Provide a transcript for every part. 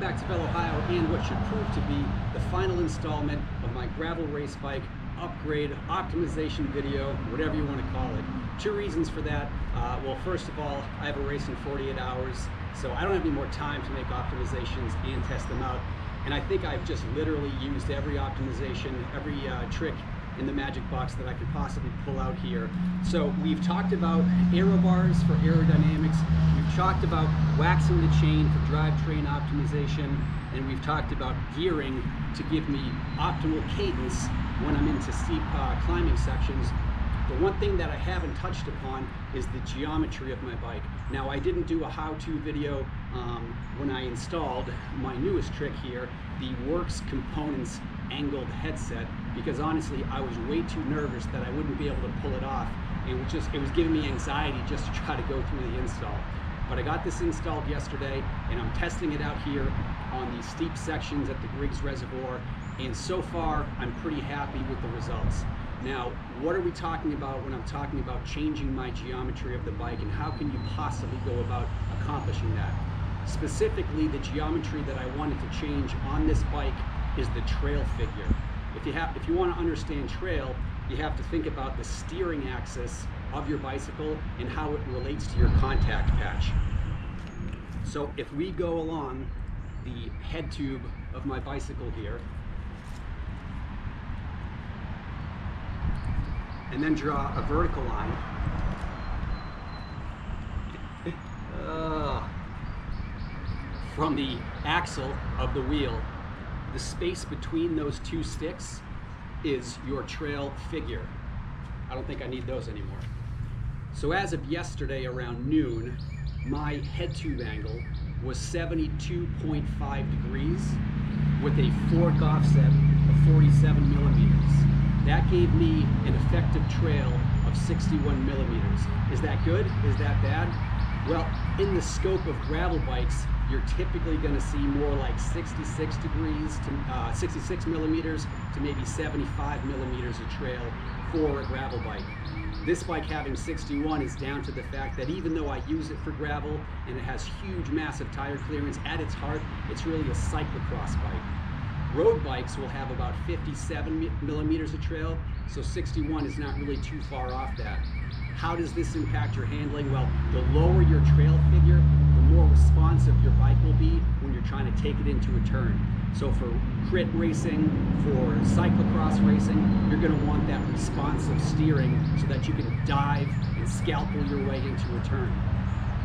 back to Dessel Ohio and what should prove to be the final installment of my gravel race bike upgrade, optimization video, whatever you want to call it. Two reasons for that. Well, first of all, I have a race in 48 hours, so I don't have any more time to make optimizations and test them out. And I think I've just literally used every optimization, every trick in the magic box that I could possibly pull out here. So we've talked about aero bars for aerodynamics, we've talked about waxing the chain for drivetrain optimization, and we've talked about gearing to give me optimal cadence when I'm into steep climbing sections. The one thing that I haven't touched upon is the geometry of my bike. Now, I didn't do a how-to video when I installed my newest trick here, the Works Components angled headset, because honestly I was way too nervous that I wouldn't be able to pull it off, and it was giving me anxiety just to try to go through the install. But I got this installed yesterday and I'm testing it out here on these steep sections at the Griggs Reservoir, and so far I'm pretty happy with the results. Now, what are we talking about when I'm talking about changing my geometry of the bike, and how can you possibly go about accomplishing that? Specifically, the geometry that I wanted to change on this bike is the trail figure. If you want to understand trail, you have to think about the steering axis of your bicycle and how it relates to your contact patch. So if we go along the head tube of my bicycle here, and then draw a vertical line, from the axle of the wheel, the space between those two sticks is your trail figure. I don't think I need those anymore. So as of yesterday around noon, my head tube angle was 72.5 degrees with a fork offset of 47 millimeters. That gave me an effective trail of 61 millimeters. Is that good? Is that bad? Well, in the scope of gravel bikes, you're typically going to see more like 66 degrees to 66 millimeters to maybe 75 millimeters of trail for a gravel bike. This bike having 61 is down to the fact that even though I use it for gravel and it has huge, massive tire clearance, at its heart, it's really a cyclocross bike. Road bikes will have about 57 millimeters of trail, so 61 is not really too far off that. How does this impact your handling? Well, the lower your trail figure, the more responsive your bike will be when you're trying to take it into a turn. So for crit racing, for cyclocross racing, you're going to want that responsive steering so that you can dive and scalpel your way into a turn.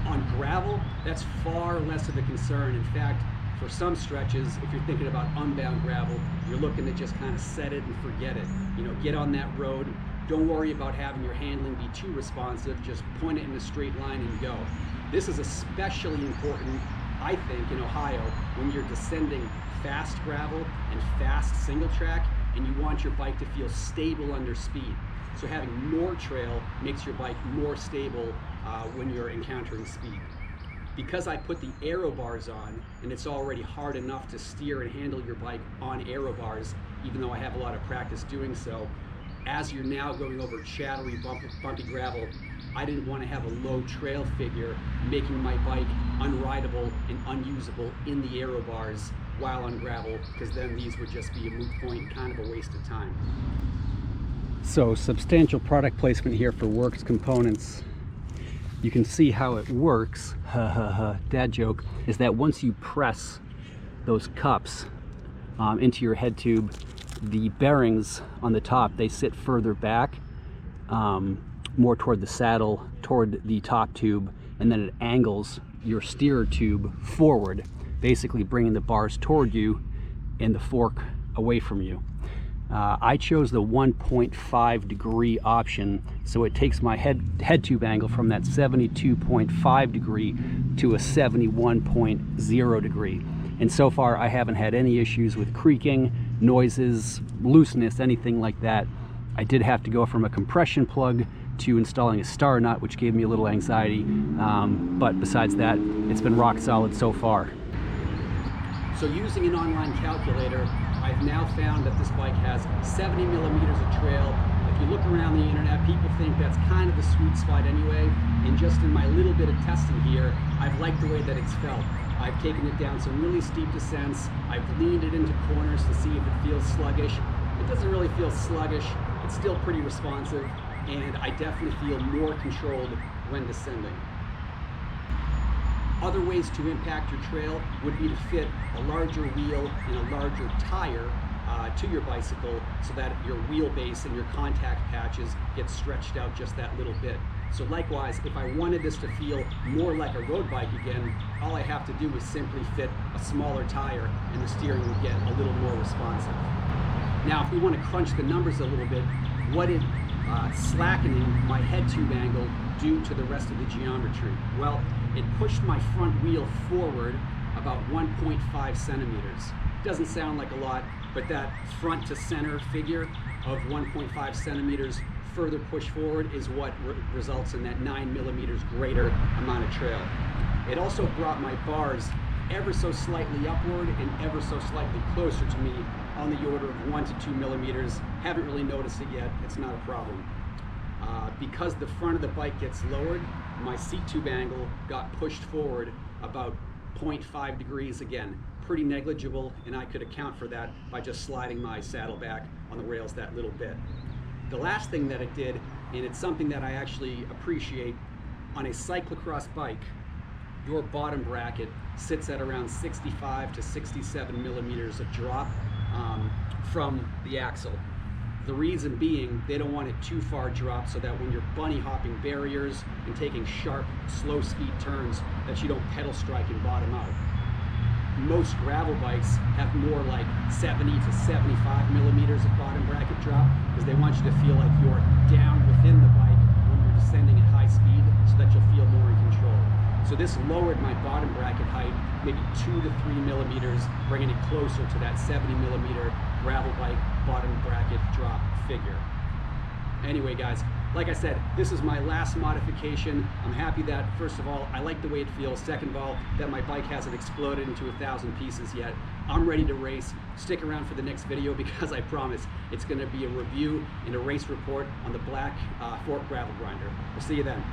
On gravel, that's far less of a concern. In fact, for some stretches, if you're thinking about unbound gravel, you're looking to just kind of set it and forget it. You know, get on that road. Don't worry about having your handling be too responsive. Just point it in a straight line and go. This is especially important, I think, in Ohio when you're descending fast gravel and fast single track and you want your bike to feel stable under speed. So having more trail makes your bike more stable when you're encountering speed. Because I put the aero bars on, and it's already hard enough to steer and handle your bike on aero bars, even though I have a lot of practice doing so, as you're now going over chattery, bumpy gravel, I didn't want to have a low trail figure making my bike unrideable and unusable in the aero bars while on gravel, because then these would just be a moot point, kind of a waste of time. So substantial product placement here for Works Components. You can see how it works, dad joke, is that once you press those cups into your head tube, the bearings on the top, they sit further back, more toward the saddle, toward the top tube, and then it angles your steerer tube forward, basically bringing the bars toward you and the fork away from you. I chose the 1.5 degree option, so it takes my head tube angle from that 72.5 degree to a 71.0 degree. And so far I haven't had any issues with creaking, noises, looseness, anything like that. I did have to go from a compression plug to installing a star nut, which gave me a little anxiety, but besides that, it's been rock solid so far. So using an online calculator, I've now found that this bike has 70 millimeters of trail. If you look around the internet, people think that's kind of the sweet spot anyway, and just in my little bit of testing here, I've liked the way that it's felt. I've taken it down some really steep descents. I've leaned it into corners to see if it feels sluggish. It doesn't really feel sluggish. It's still pretty responsive, and I definitely feel more controlled when descending. Other ways to impact your trail would be to fit a larger wheel and a larger tire to your bicycle so that your wheelbase and your contact patches get stretched out just that little bit. So likewise, if I wanted this to feel more like a road bike again, all I have to do is simply fit a smaller tire and the steering would get a little more responsive. Now, if we want to crunch the numbers a little bit, what did slackening my head tube angle do to the rest of the geometry? Well, it pushed my front wheel forward about 1.5 centimeters. Doesn't sound like a lot, but that front to center figure of 1.5 centimeters further push forward is what results in that 9 millimeters greater amount of trail. It also brought my bars ever so slightly upward and ever so slightly closer to me on the order of 1 to 2 millimeters. Haven't really noticed it yet. It's not a problem. Because the front of the bike gets lowered, my seat tube angle got pushed forward about 0.5 degrees again. Pretty negligible, and I could account for that by just sliding my saddle back on the rails that little bit. The last thing that it did, and it's something that I actually appreciate, on a cyclocross bike, your bottom bracket sits at around 65 to 67 millimeters of drop from the axle. The reason being, they don't want it too far dropped so that when you're bunny hopping barriers and taking sharp, slow speed turns, that you don't pedal strike and bottom out. Most gravel bikes have more like 70 to 75 millimeters of bottom bracket drop because they want you to feel like you're down within the bike when you're descending at high speed so that you'll feel more in control. So this lowered my bottom bracket height maybe 2 to 3 millimeters, bringing it closer to that 70 millimeter gravel bike bottom bracket drop figure. Anyway, guys, like I said, this is my last modification. I'm happy that, first of all, I like the way it feels. Second of all, that my bike hasn't exploded into 1,000 pieces yet. I'm ready to race. Stick around for the next video because I promise it's going to be a review and a race report on the black fork gravel grinder. We'll see you then.